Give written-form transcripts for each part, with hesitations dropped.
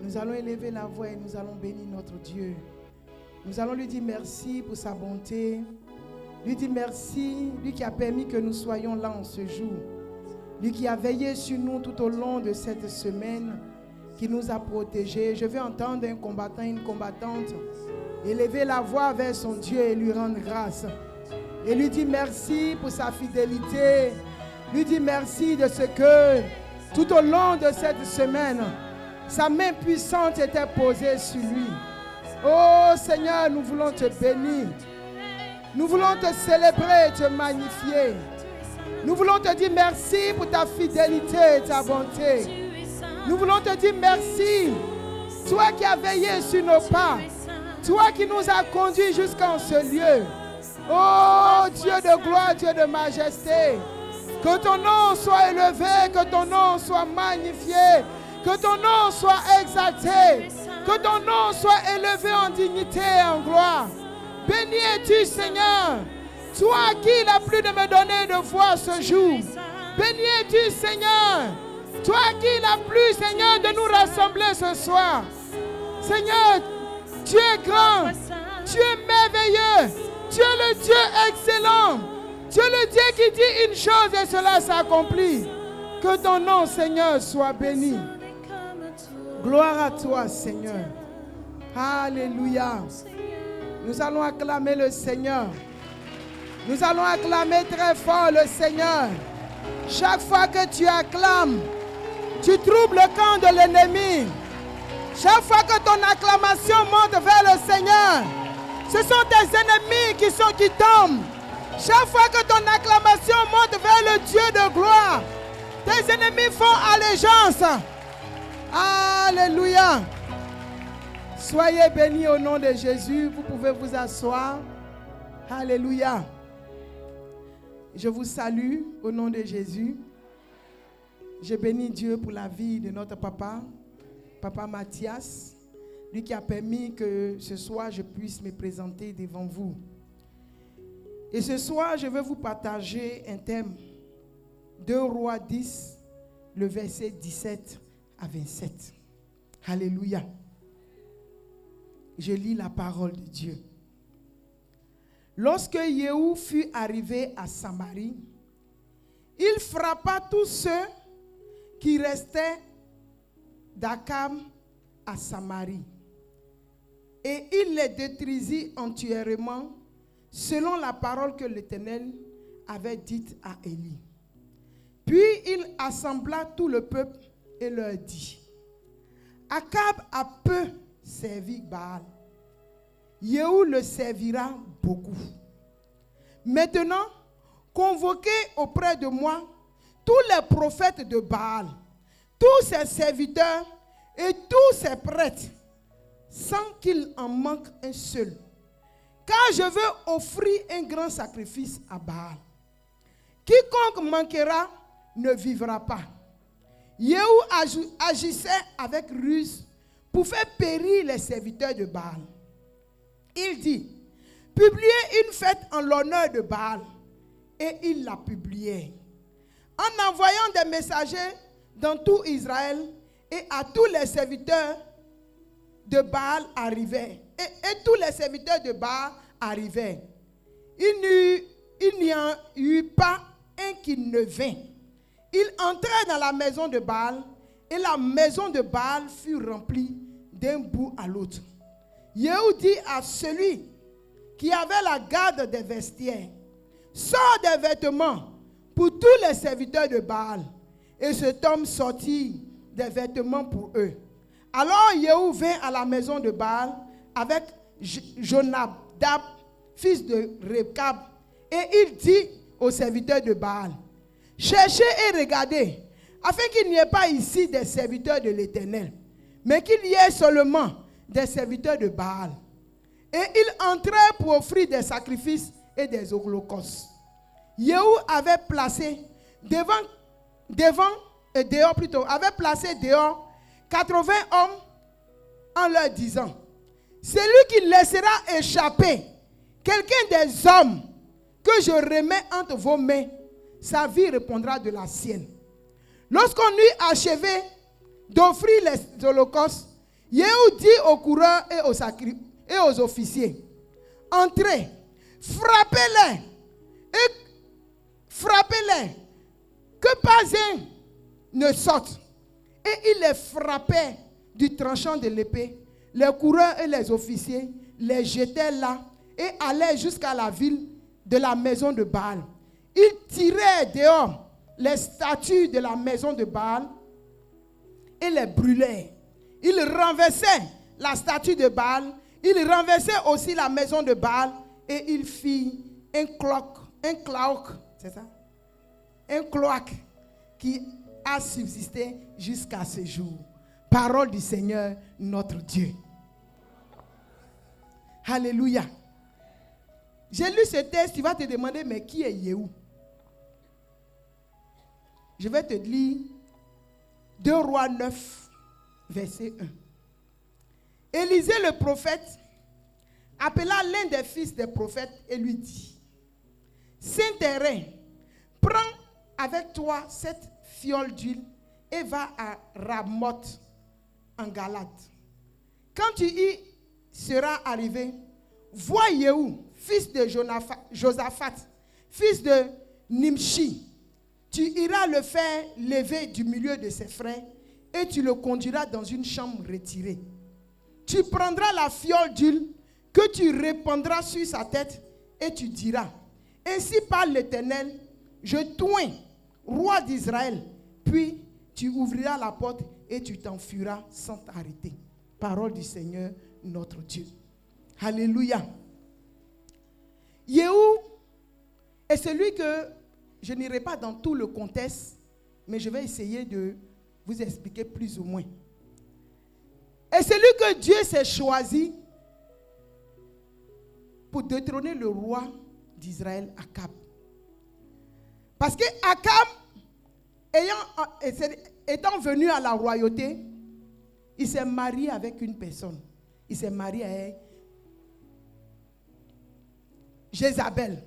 Nous allons élever la voix et nous allons bénir notre Dieu. Nous allons lui dire merci pour sa bonté. Lui dire merci, lui qui a permis que nous soyons là en ce jour. Lui qui a veillé sur nous tout au long de cette semaine, qui nous a protégés. Je veux entendre un combattant, une combattante élever la voix vers son Dieu et lui rendre grâce. Et lui dire merci pour sa fidélité. Lui dire merci de ce que tout au long de cette semaine, sa main puissante était posée sur lui. Oh Seigneur, nous voulons te bénir. Nous voulons te célébrer et te magnifier. Nous voulons te dire merci pour ta fidélité et ta bonté. Nous voulons te dire merci. Toi qui as veillé sur nos pas. Toi qui nous as conduits jusqu'en ce lieu. Oh Dieu de gloire, Dieu de majesté. Que ton nom soit élevé, que ton nom soit magnifié. Que ton nom soit exalté. Que ton nom soit élevé en dignité et en gloire. Béni es-tu, Seigneur. Toi qui n'as plus de me donner de voix ce jour. Béni es-tu, Seigneur. Toi qui n'as plus, Seigneur, de nous rassembler ce soir. Seigneur, tu es grand. Tu es merveilleux. Tu es le Dieu excellent. Tu es le Dieu qui dit une chose et cela s'accomplit. Que ton nom, Seigneur, soit béni. Gloire à toi, Seigneur. Alléluia. Nous allons acclamer le Seigneur. Nous allons acclamer très fort le Seigneur. Chaque fois que tu acclames, tu troubles le camp de l'ennemi. Chaque fois que ton acclamation monte vers le Seigneur, ce sont tes ennemis qui tombent. Chaque fois que ton acclamation monte vers le Dieu de gloire, tes ennemis font allégeance. Alléluia. Soyez bénis au nom de Jésus. Vous pouvez vous asseoir. Alléluia. Je vous salue au nom de Jésus. Je bénis Dieu pour la vie de notre papa, Papa Mathias, lui qui a permis que ce soir je puisse me présenter devant vous. Et ce soir, je vais vous partager un thème. 2 Rois 10, le verset 17 à 27. Alléluia. Je lis la parole de Dieu. Lorsque Yéhou fut arrivé à Samarie, il frappa tous ceux qui restaient d'Akab à Samarie. Et il les détruisit entièrement selon la parole que l'Éternel avait dite à Élie. Puis il assembla tout le peuple et leur dit: Akab a peu servi Baal. Yéhou le servira beaucoup. Maintenant, convoquez auprès de moi tous les prophètes de Baal, tous ses serviteurs et tous ses prêtres, sans qu'il en manque un seul. Car je veux offrir un grand sacrifice à Baal. Quiconque manquera ne vivra pas. Yéhou agissait avec ruse pour faire périr les serviteurs de Baal. Il dit: publiez une fête en l'honneur de Baal. Et il la publiait. En envoyant des messagers dans tout Israël, et à tous les serviteurs de Baal arrivaient. Et tous les serviteurs de Baal arrivaient. Il n'y en eut pas un qui ne vint. Il entrait dans la maison de Baal, et la maison de Baal fut remplie d'un bout à l'autre. Yéhou dit à celui qui avait la garde des vestiaires: sors des vêtements pour tous les serviteurs de Baal. Et cet homme sortit des vêtements pour eux. Alors Yéhou vint à la maison de Baal avec Jonadab, fils de Rekab, et il dit aux serviteurs de Baal: cherchez et regardez, afin qu'il n'y ait pas ici des serviteurs de l'Éternel, mais qu'il y ait seulement des serviteurs de Baal. Et ils entrèrent pour offrir des sacrifices et des holocaustes. Yéhou avait placé dehors 80 hommes en leur disant: celui qui laissera échapper quelqu'un des hommes que je remets entre vos mains, sa vie répondra de la sienne. Lorsqu'on eut achevé d'offrir les holocaustes, Yehou dit aux coureurs et aux officiers, entrez, frappez-les, que pas un ne sorte. Et il les frappait du tranchant de l'épée. Les coureurs et les officiers les jetaient là et allaient jusqu'à la ville de la maison de Baal. Ils tiraient dehors les statues de la maison de Baal et les brûlaient. Ils renversaient la statue de Baal. Ils renversaient aussi la maison de Baal et ils firent un cloaque, c'est ça? Un cloaque qui a subsisté jusqu'à ce jour. Parole du Seigneur, notre Dieu. Alléluia. J'ai lu ce texte, tu vas te demander, mais qui est Yehou? Je vais te lire 2 Rois 9, verset 1. Élisée le prophète appela l'un des fils des prophètes et lui dit, Saint-Terrain, prends avec toi cette fiole d'huile et va à Ramoth en Galade. Quand tu y seras arrivé, vois Yehou, fils de Josaphat, fils de Nimshi. Tu iras le faire lever du milieu de ses frères et tu le conduiras dans une chambre retirée. Tu prendras la fiole d'huile que tu répandras sur sa tête et tu diras, ainsi parle l'Éternel, je t'oins, roi d'Israël, puis tu ouvriras la porte et tu t'enfuiras sans t'arrêter. Parole du Seigneur, notre Dieu. Alléluia. Yehou est celui que je n'irai pas dans tout le contexte, mais je vais essayer de vous expliquer plus ou moins. Et celui que Dieu s'est choisi pour détrôner le roi d'Israël, Akab. Parce que Akab, étant venu à la royauté, il s'est marié avec une personne. Il s'est marié à Jézabel.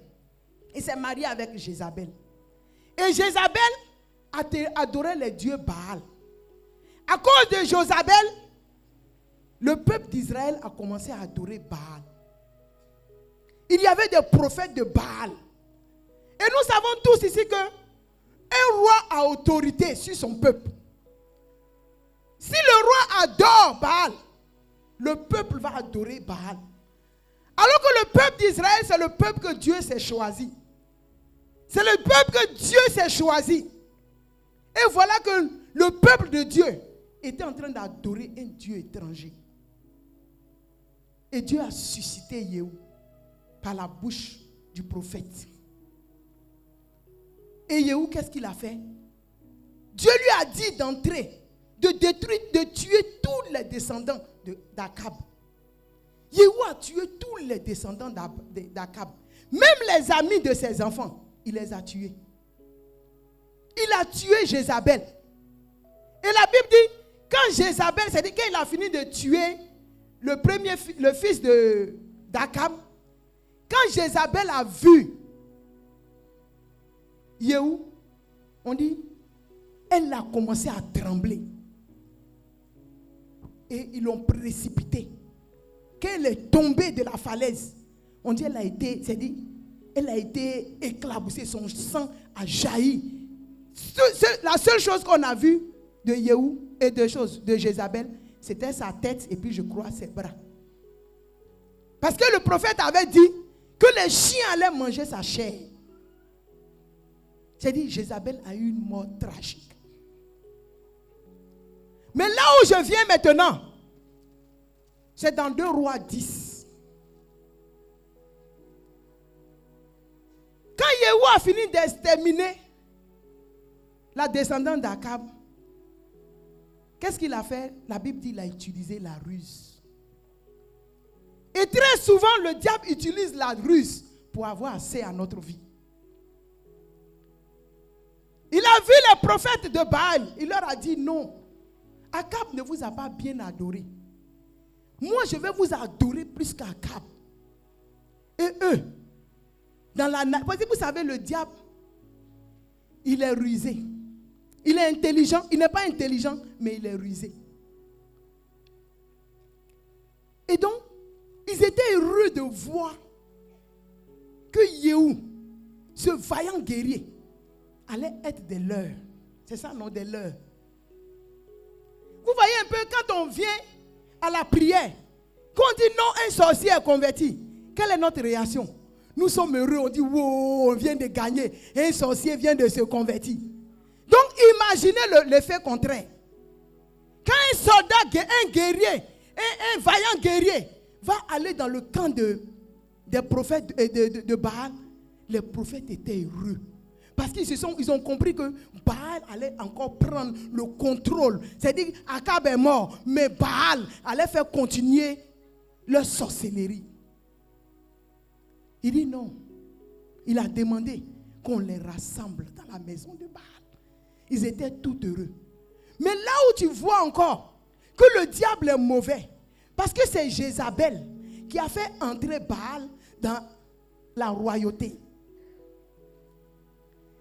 Il s'est marié avec Jézabel. Et Jézabel adorait les dieux Baal. À cause de Jézabel, le peuple d'Israël a commencé à adorer Baal. Il y avait des prophètes de Baal. Et nous savons tous ici que un roi a autorité sur son peuple. Si le roi adore Baal, le peuple va adorer Baal. Alors que le peuple d'Israël, c'est le peuple que Dieu s'est choisi. C'est le peuple que Dieu s'est choisi. Et voilà que le peuple de Dieu était en train d'adorer un Dieu étranger. Et Dieu a suscité Yehou par la bouche du prophète. Et Yehou, qu'est-ce qu'il a fait? Dieu lui a dit d'entrer, de détruire, de tuer tous les descendants d'Akab. Yehou a tué tous les descendants d'Akab. Même les amis de ses enfants, il les a tués. Il a tué Jézabel. Et la Bible dit, quand Jézabel, c'est-à-dire qu'il a fini de tuer le fils d'Akab, quand Jézabel a vu Yehou, on dit, elle a commencé à trembler. Et ils l'ont précipité. Quand elle est tombée de la falaise, on dit, elle a été éclaboussée, son sang a jailli. La seule chose qu'on a vue de Yehou et de Jézabel, c'était sa tête et puis je crois ses bras. Parce que le prophète avait dit que les chiens allaient manger sa chair. C'est-à-dire, Jézabel a eu une mort tragique. Mais là où je viens maintenant, c'est dans 2 Rois 10. Quand Yehou a fini d'exterminer la descendante d'Akab, qu'est-ce qu'il a fait? La Bible dit qu'il a utilisé la ruse. Et très souvent, le diable utilise la ruse pour avoir accès à notre vie. Il a vu les prophètes de Baal. Il leur a dit non. Akab ne vous a pas bien adoré. Moi, je vais vous adorer plus qu'Akab. Et eux, parce que vous savez, le diable, il est rusé. Il est intelligent. Il n'est pas intelligent, mais il est rusé. Et donc, ils étaient heureux de voir que Yehou, ce vaillant guerrier, allait être des leurs. C'est ça, non, des leurs. Vous voyez un peu, quand on vient à la prière, quand on dit non, un sorcier est converti, quelle est notre réaction? Nous sommes heureux, on dit wow, on vient de gagner, et un sorcier vient de se convertir. Donc imaginez l'effet contraire. Quand un soldat, un guerrier, un vaillant guerrier va aller dans le camp des prophètes de Baal, les prophètes étaient heureux. Parce qu'ils ont compris que Baal allait encore prendre le contrôle. C'est-à-dire Akab est mort, mais Baal allait faire continuer leur sorcellerie. Il dit non. Il a demandé qu'on les rassemble dans la maison de Baal. Ils étaient tout heureux. Mais là où tu vois encore que le diable est mauvais, parce que c'est Jézabel qui a fait entrer Baal dans la royauté.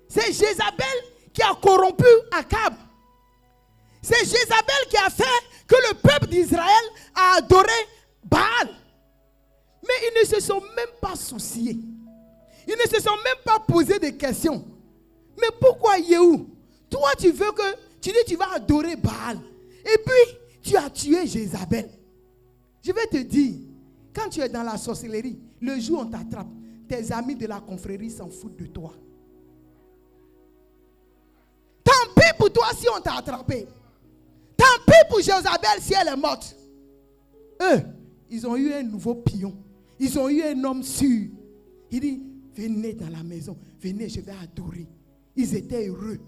C'est Jézabel qui a corrompu Akab. C'est Jézabel qui a fait que le peuple d'Israël a adoré Baal. Mais ils ne se sont même pas souciés. Ils ne se sont même pas posé de questions. Mais pourquoi Yehou? Toi tu veux que, tu dis tu vas adorer Baal. Et puis tu as tué Jézabel. Je vais te dire, quand tu es dans la sorcellerie, le jour où on t'attrape, tes amis de la confrérie s'en foutent de toi. Tant pis pour toi si on t'a attrapé. Tant pis pour Jézabel si elle est morte. Eux, ils ont eu un nouveau pion. Ils ont eu un homme sûr. Il dit, venez dans la maison. Venez, je vais adorer. Ils étaient heureux.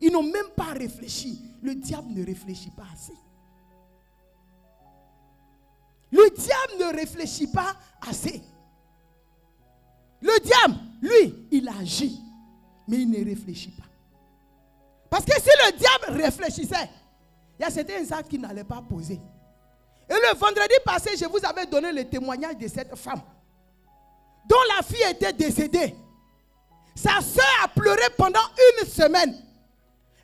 Ils n'ont même pas réfléchi. Le diable ne réfléchit pas assez. Le diable ne réfléchit pas assez. Le diable, lui, il agit. Mais il ne réfléchit pas. Parce que si le diable réfléchissait, il y a certains actes qu'il n'allait pas poser. Et le vendredi passé, je vous avais donné le témoignage de cette femme dont la fille était décédée. Sa soeur a pleuré pendant une semaine.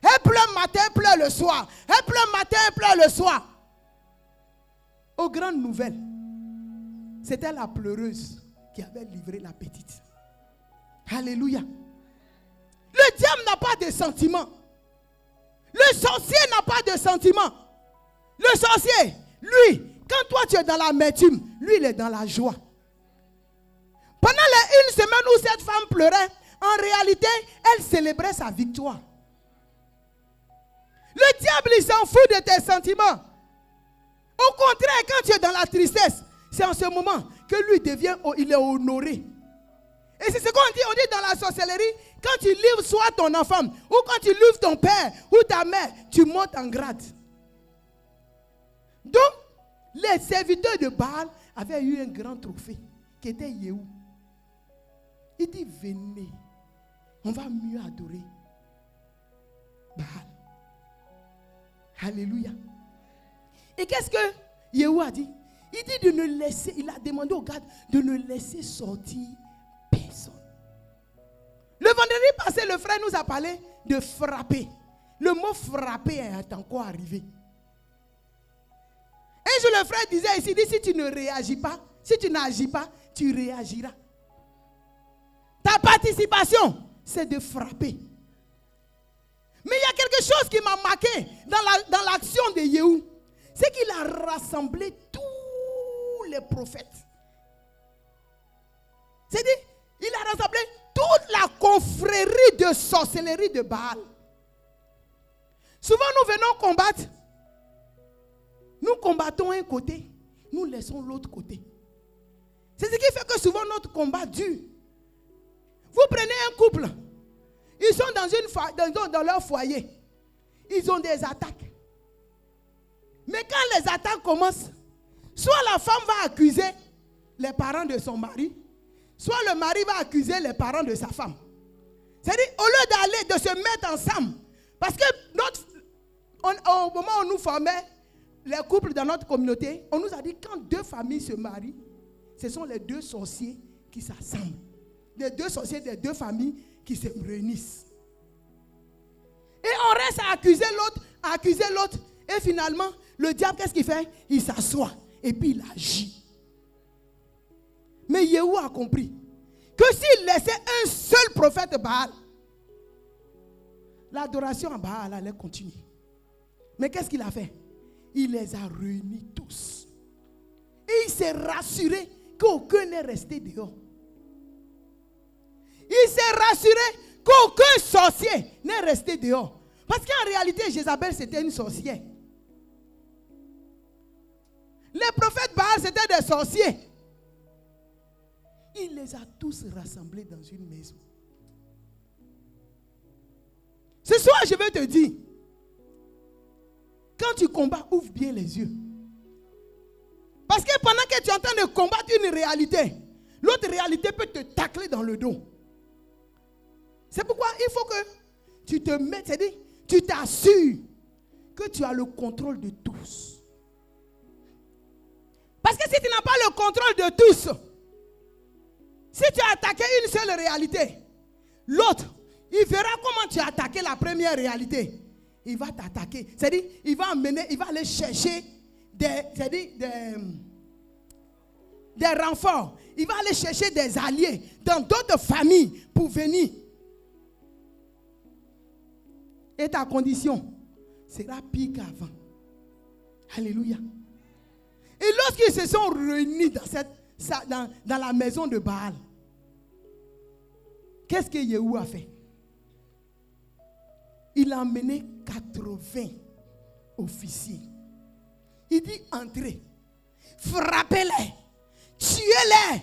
Elle pleure le matin, elle pleure le soir. Elle pleure le matin, elle pleure le soir. Aux grandes nouvelles, c'était la pleureuse qui avait livré la petite. Alléluia. Le diable n'a pas de sentiments. Le sorcier n'a pas de sentiments. Le sorcier, lui, quand toi tu es dans l'amertume, lui il est dans la joie. Pendant les 1 semaine où cette femme pleurait, en réalité, elle célébrait sa victoire. Le diable, il s'en fout de tes sentiments. Au contraire, quand tu es dans la tristesse, c'est en ce moment que lui devient, il est honoré. Et c'est ce qu'on dit dans la sorcellerie, quand tu livres soit ton enfant, ou quand tu livres ton père, ou ta mère, tu montes en grade. Donc, les serviteurs de Baal avaient eu un grand trophée, qui était Yehou. Il dit, venez, on va mieux adorer Baal. Alléluia. Et qu'est-ce que Yehou a dit? Il dit de ne laisser, il a demandé aux gardes de ne laisser sortir personne. Le vendredi passé, le frère nous a parlé de frapper. Le mot frapper est encore arrivé. Un jour, le frère disait ici, si tu ne réagis pas, si tu n'agis pas, tu réagiras. Ta participation, c'est de frapper. Mais il y a quelque chose qui m'a marqué dans l'action de Yehou. C'est qu'il a rassemblé tous les prophètes. C'est-à-dire, il a rassemblé toute la confrérie de sorcellerie de Baal. Souvent, nous venons combattre. Nous combattons un côté, nous laissons l'autre côté. C'est ce qui fait que souvent notre combat dure. Vous prenez un couple, ils sont dans leur foyer, ils ont des attaques. Mais quand les attaques commencent, soit la femme va accuser les parents de son mari, soit le mari va accuser les parents de sa femme. C'est-à-dire, au lieu d'aller, de se mettre ensemble, parce que au moment où nous formait les couples dans notre communauté, on nous a dit quand deux familles se marient, ce sont les deux sorciers qui s'assemblent. Les deux sorciers des deux familles qui se réunissent. Et on reste à accuser l'autre, et finalement, Le diable, qu'est-ce qu'il fait? Il s'assoit et puis il agit. Mais Yehou a compris que s'il laissait un seul prophète Baal, l'adoration à Baal allait continuer. Mais qu'est-ce qu'il a fait? Il les a réunis tous. Et il s'est rassuré qu'aucun n'est resté dehors. Il s'est rassuré qu'aucun sorcier n'est resté dehors. Parce qu'en réalité, Jézabel, c'était une sorcière. Les prophètes Baal, c'était des sorciers. Il les a tous rassemblés dans une maison. Ce soir, je vais te dire, quand tu combats, ouvre bien les yeux. Parce que pendant que tu es en train de combattre une réalité, l'autre réalité peut te tacler dans le dos. C'est pourquoi il faut que tu te mettes, c'est-à-dire, tu t'assures que tu as le contrôle de tous. Parce que si tu n'as pas le contrôle de tous, si tu as attaqué une seule réalité, l'autre, il verra comment tu as attaqué la première réalité. Il va t'attaquer. C'est-à-dire, il va aller chercher des renforts. Il va aller chercher des alliés dans d'autres familles pour venir. Et ta condition sera pire qu'avant. Alléluia. Et lorsqu'ils se sont réunis dans la maison de Baal, qu'est-ce que Yehou a fait? Il a emmené 80 officiers. Il dit, entrez, frappez-les, tuez-les.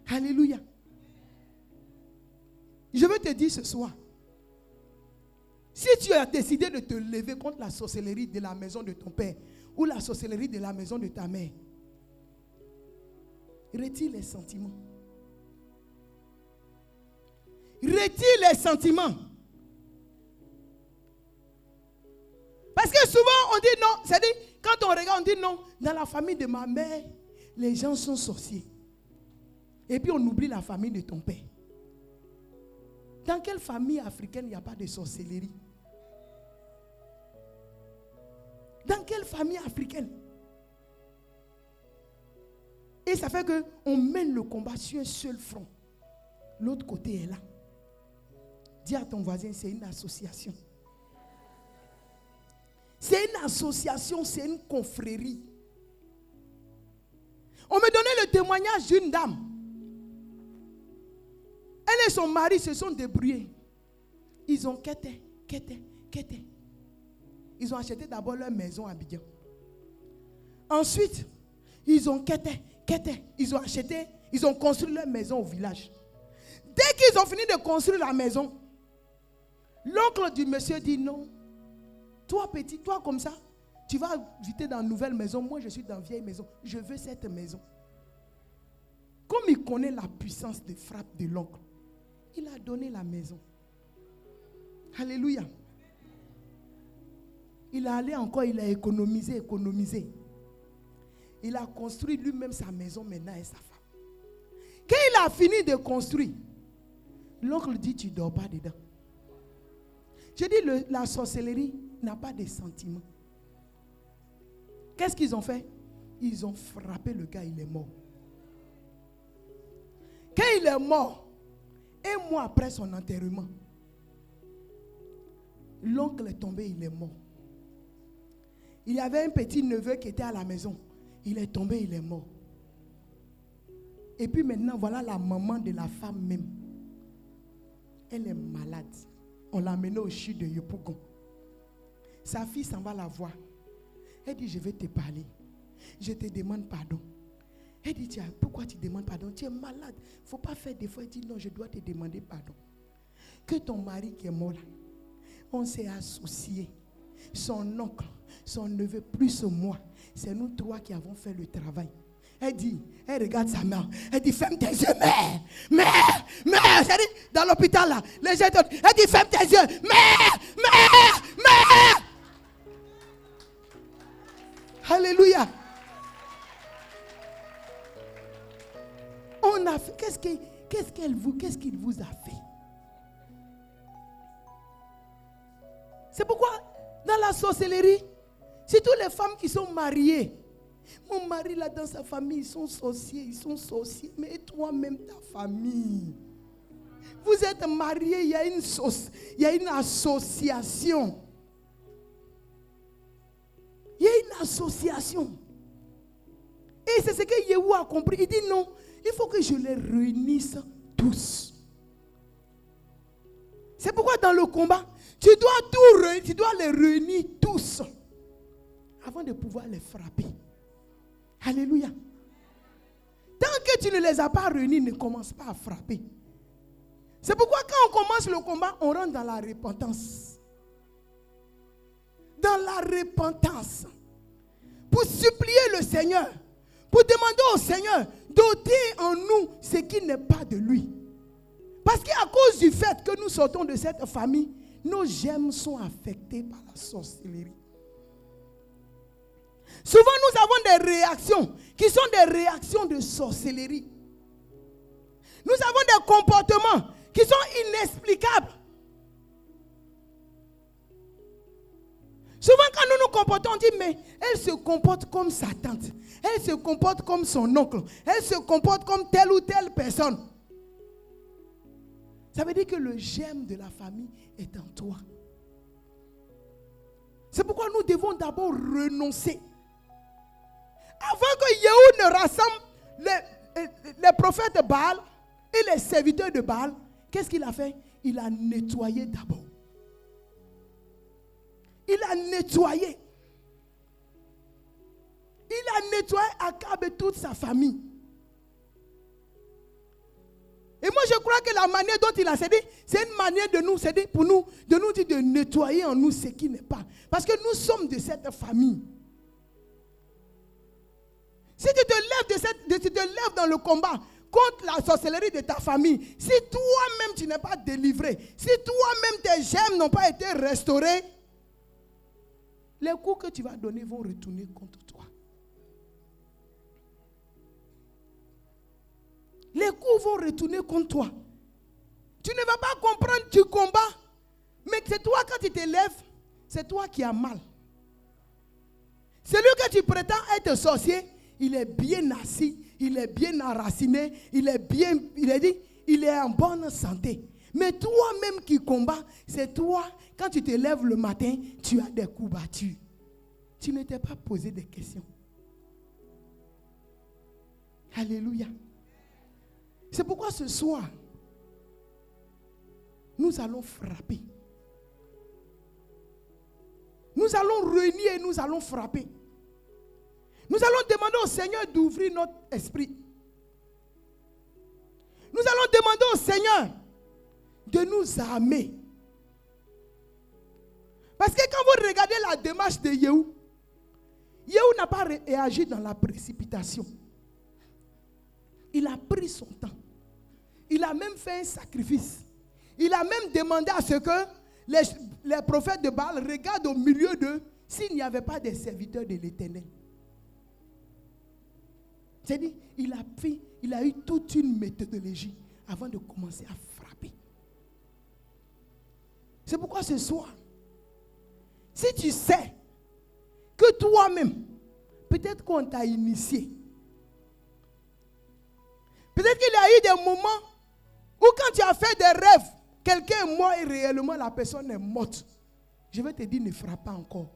Alléluia. Je veux te dire ce soir, si tu as décidé de te lever contre la sorcellerie de la maison de ton père ou la sorcellerie de la maison de ta mère, retire les sentiments. Retire les sentiments. Parce que souvent on dit non, c'est-à-dire quand on regarde on dit non, dans la famille de ma mère, les gens sont sorciers. Et puis on oublie la famille de ton père. Dans quelle famille africaine il n'y a pas de sorcellerie? Dans quelle famille africaine? Et ça fait qu'on mène le combat sur un seul front. L'autre côté est là. Dis à ton voisin, c'est une association. C'est une association, c'est une confrérie. On me donnait le témoignage d'une dame. Elle et son mari se sont débrouillés. Ils ont quêté. Ils ont acheté d'abord leur maison à Abidjan. Ensuite, ils ont quêté. Ils ont acheté, ils ont construit leur maison au village. Dès qu'ils ont fini de construire la maison, l'oncle du monsieur dit non. Toi petit, toi comme ça, tu vas habiter dans une nouvelle maison. Moi je suis dans une vieille maison. Je veux cette maison. Comme il connaît la puissance de frappe de l'oncle, il a donné la maison. Alléluia. Il a allé encore, il a économisé. Il a construit lui-même sa maison maintenant et sa femme. Quand il a fini de construire, l'oncle dit, tu ne dors pas dedans. Je dis, la sorcellerie n'a pas de sentiments. Qu'est-ce qu'ils ont fait? Ils ont frappé le gars, il est mort. Quand il est mort, un mois après son enterrement, l'oncle est tombé, il est mort. Il y avait un petit neveu qui était à la maison. Il est tombé, il est mort. Et puis maintenant, voilà la maman de la femme même. Elle est malade. On l'a amenée au CHU de Yopougon. Sa fille s'en va la voir. Elle dit, je vais te parler. Je te demande pardon. Elle dit, tiens, pourquoi tu demandes pardon? Tu es malade. Il ne faut pas faire des fois. Elle dit, non, je dois te demander pardon. Que ton mari qui est mort là, on s'est associés. Son oncle, son neveu, plus moi. C'est nous trois qui avons fait le travail. Elle dit, elle regarde sa mère. Elle dit, ferme tes yeux, mère. Elle dit, dans l'hôpital là, les gens, elle dit, ferme tes yeux, mère. Alléluia. On a fait, qu'est-ce qu'il vous a fait? C'est pourquoi Dans la sorcellerie, surtout les femmes qui sont mariées. Mon mari là dans sa famille, ils sont sorciers. Mais toi-même, ta famille. Vous êtes mariés, il y a une association. Il y a une association. Et c'est ce que Yehou a compris. Il dit non, il faut que je les réunisse tous. C'est pourquoi dans le combat, tu dois les réunir tous avant de pouvoir les frapper. Alléluia. Tant que tu ne les as pas réunis, ne commence pas à frapper. C'est pourquoi quand on commence le combat, on rentre dans la repentance. Dans la repentance. Pour supplier le Seigneur. Pour demander au Seigneur d'ôter en nous ce qui n'est pas de lui. Parce qu'à cause du fait que nous sortons de cette famille, nos gemmes sont affectées par la sorcellerie. Souvent, nous avons des réactions qui sont des réactions de sorcellerie. Nous avons des comportements qui sont inexplicables. Souvent, quand nous nous comportons, on dit, mais elle se comporte comme sa tante. Elle se comporte comme son oncle. Elle se comporte comme telle ou telle personne. Ça veut dire que le germe de la famille est en toi. C'est pourquoi nous devons d'abord renoncer. Avant que Yehou ne rassemble les prophètes de Baal et les serviteurs de Baal, qu'est-ce qu'il a fait? Il a nettoyé d'abord. Il a nettoyé. Il a nettoyé Akab et toute sa famille. Et moi je crois que la manière dont il a cédé, c'est une manière de nous céder pour nous, de nous dire de nettoyer en nous ce qui n'est pas. Parce que nous sommes de cette famille. Si tu te lèves dans le combat contre la sorcellerie de ta famille, si toi-même tu n'es pas délivré, si toi-même tes gemmes n'ont pas été restaurées, les coups que tu vas donner vont retourner contre toi. Les coups vont retourner contre toi. Tu ne vas pas comprendre, tu combats, mais c'est toi quand tu te lèves, c'est toi qui as mal. Celui que tu prétends être sorcier, il est bien assis, il est bien enraciné, il est en bonne santé. Mais toi-même qui combats, c'est toi, quand tu te lèves le matin, tu as des coups battus. Tu ne t'es pas posé des questions. Alléluia. C'est pourquoi ce soir, nous allons frapper. Nous allons réunir et nous allons frapper. Nous allons demander au Seigneur d'ouvrir notre esprit. Nous allons demander au Seigneur de nous armer. Parce que quand vous regardez la démarche de Yehou, Yehou n'a pas réagi dans la précipitation. Il a pris son temps. Il a même fait un sacrifice. Il a même demandé à ce que les prophètes de Baal regardent au milieu d'eux s'il n'y avait pas des serviteurs de l'Éternel. C'est-à-dire, il a eu toute une méthodologie avant de commencer à frapper. C'est pourquoi ce soir, si tu sais que toi-même, peut-être qu'on t'a initié, peut-être qu'il y a eu des moments où quand tu as fait des rêves, quelqu'un est mort et réellement la personne est morte. Je vais te dire, ne frappe pas encore.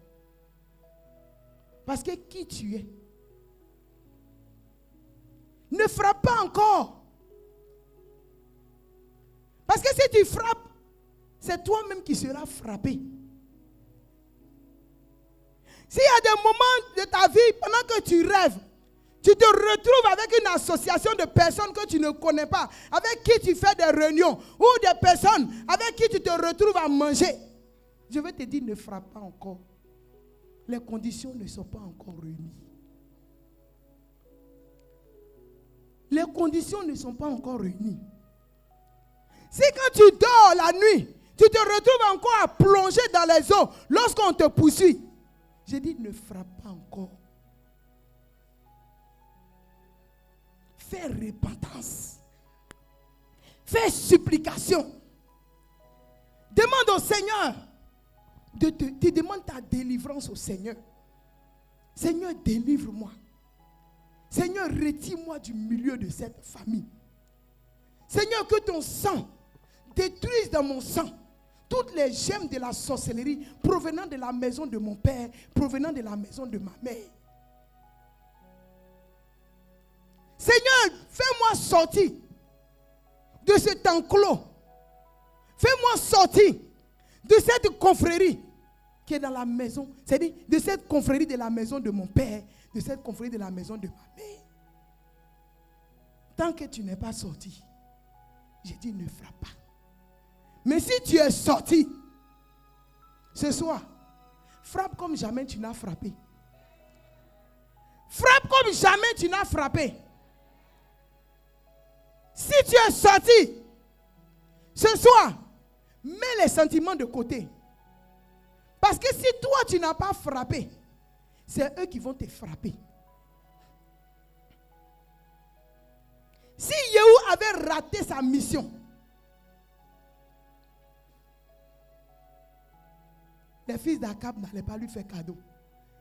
Parce que qui tu es? Ne frappe pas encore. Parce que si tu frappes, c'est toi-même qui seras frappé. S'il y a des moments de ta vie, pendant que tu rêves, tu te retrouves avec une association de personnes que tu ne connais pas, avec qui tu fais des réunions, ou des personnes avec qui tu te retrouves à manger. Je vais te dire, ne frappe pas encore. Les conditions ne sont pas encore réunies. Les conditions ne sont pas encore réunies. Si quand tu dors la nuit, tu te retrouves encore à plonger dans les eaux lorsqu'on te poursuit, je dis, ne frappe pas encore. Fais repentance. Fais supplication. Demande au Seigneur tu demandes ta délivrance au Seigneur. Seigneur, délivre-moi. Seigneur, retire-moi du milieu de cette famille. Seigneur, que ton sang détruise dans mon sang toutes les gemmes de la sorcellerie provenant de la maison de mon père, provenant de la maison de ma mère. Seigneur, fais-moi sortir de cet enclos. Fais-moi sortir de cette confrérie qui est dans la maison, c'est-à-dire de cette confrérie de la maison de mon père, de cette confrérie de la maison de ma mère. Tant que tu n'es pas sorti, j'ai dit ne frappe pas. Mais si tu es sorti, ce soir, frappe comme jamais tu n'as frappé. Frappe comme jamais tu n'as frappé. Si tu es sorti, ce soir, mets les sentiments de côté. Parce que si toi tu n'as pas frappé, c'est eux qui vont te frapper. Si Yehou avait raté sa mission, les fils d'Akab n'allaient pas lui faire cadeau.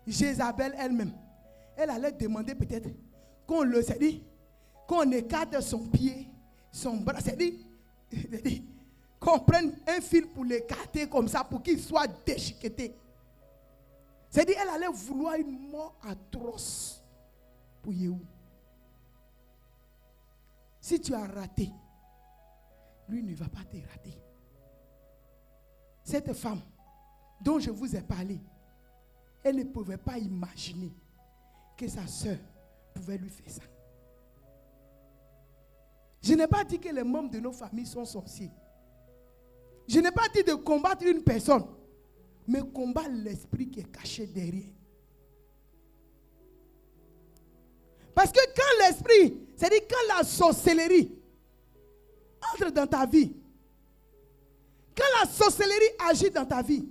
Jézabel elle-même, elle allait demander peut-être qu'on le dit, qu'on écarte son pied, son bras, c'est-à-dire qu'on prenne un fil pour l'écarter comme ça pour qu'il soit déchiqueté. C'est-à-dire elle allait vouloir une mort atroce pour Yehou. Si tu as raté, lui ne va pas te rater. Cette femme dont je vous ai parlé, elle ne pouvait pas imaginer que sa soeur pouvait lui faire ça. Je n'ai pas dit que les membres de nos familles sont sorciers. Je n'ai pas dit de combattre une personne, mais combattre l'esprit qui est caché derrière. Parce que quand l'esprit, c'est-à-dire quand la sorcellerie entre dans ta vie, quand la sorcellerie agit dans ta vie,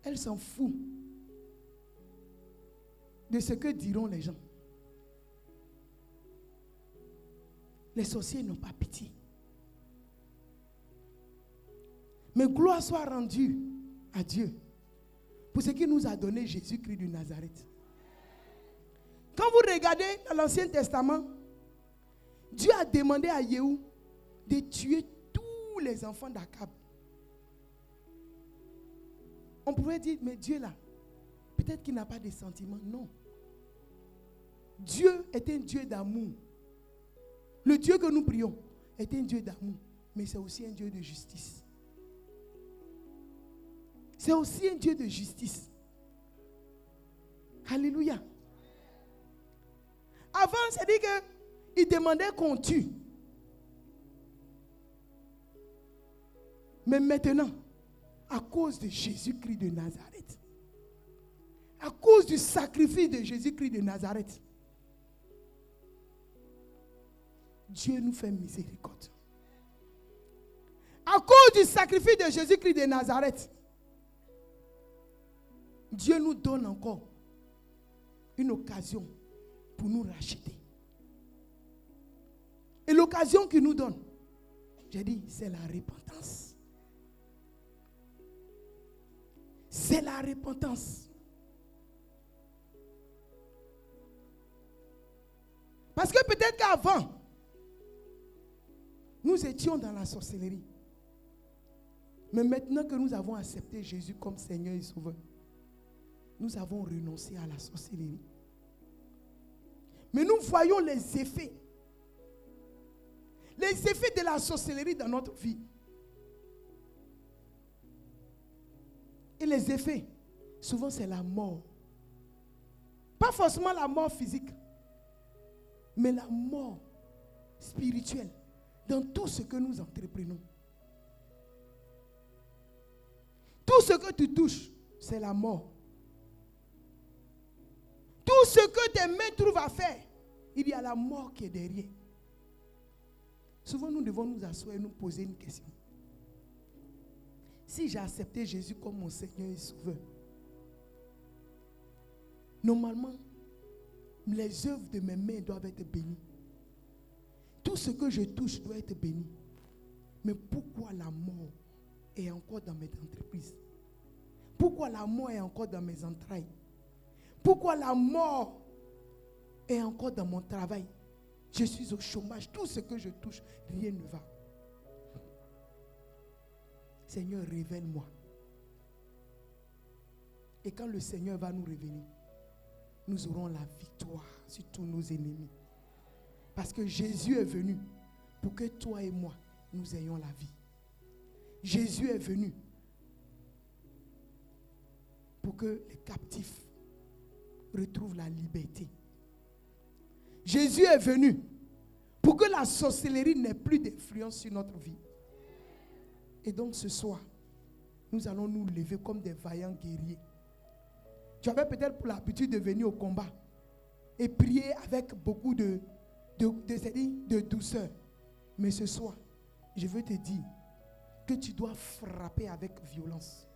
elle s'en fout de ce que diront les gens. Les sorciers n'ont pas pitié. Mais gloire soit rendue à Dieu pour ce qu'il nous a donné Jésus-Christ de Nazareth. Quand vous regardez dans l'Ancien Testament, Dieu a demandé à Yehou de tuer tous les enfants d'Akab. On pourrait dire, mais Dieu là, peut-être qu'il n'a pas de sentiments. Non. Dieu est un Dieu d'amour. Le Dieu que nous prions est un Dieu d'amour, mais c'est aussi un Dieu de justice. C'est aussi un Dieu de justice. Alléluia. Avant, c'est-à-dire qu'il demandait qu'on tue. Mais maintenant, à cause de Jésus-Christ de Nazareth, à cause du sacrifice de Jésus-Christ de Nazareth, Dieu nous fait miséricorde. À cause du sacrifice de Jésus-Christ de Nazareth, Dieu nous donne encore une occasion pour nous racheter. Et l'occasion qu'il nous donne, j'ai dit, c'est la repentance. C'est la repentance. Parce que peut-être qu'avant, nous étions dans la sorcellerie. Mais maintenant que nous avons accepté Jésus comme Seigneur et Sauveur, nous avons renoncé à la sorcellerie. Mais nous voyons les effets. Les effets de la sorcellerie dans notre vie. Et les effets, souvent c'est la mort. Pas forcément la mort physique, mais la mort spirituelle dans tout ce que nous entreprenons. Tout ce que tu touches, c'est la mort. Tout ce que tes mains trouvent à faire, il y a la mort qui est derrière. Souvent, nous devons nous asseoir et nous poser une question. Si j'ai accepté Jésus comme mon Seigneur et Sauveur, normalement, les œuvres de mes mains doivent être bénies. Tout ce que je touche doit être béni. Mais pourquoi la mort est encore dans mes entreprises? Pourquoi la mort est encore dans mes entrailles? Pourquoi la mort est encore dans mon travail? Je suis au chômage. Tout ce que je touche, rien ne va. Seigneur, révèle-moi. Et quand le Seigneur va nous révéler, nous aurons la victoire sur tous nos ennemis. Parce que Jésus est venu pour que toi et moi, nous ayons la vie. Jésus est venu pour que les captifs retrouvent la liberté. Jésus est venu pour que la sorcellerie n'ait plus d'influence sur notre vie. Et donc ce soir, nous allons nous lever comme des vaillants guerriers. Tu avais peut-être pour l'habitude de venir au combat et prier avec beaucoup de douceur. Mais ce soir, je veux te dire que tu dois frapper avec violence.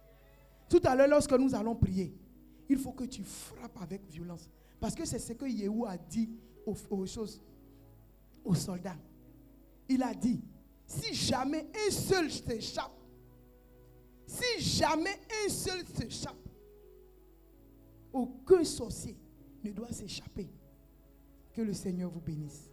Tout à l'heure, lorsque nous allons prier, il faut que tu frappes avec violence. Parce que c'est ce que Yehou a dit aux soldats. Il a dit, si jamais un seul s'échappe, aucun sorcier ne doit s'échapper. Que le Seigneur vous bénisse.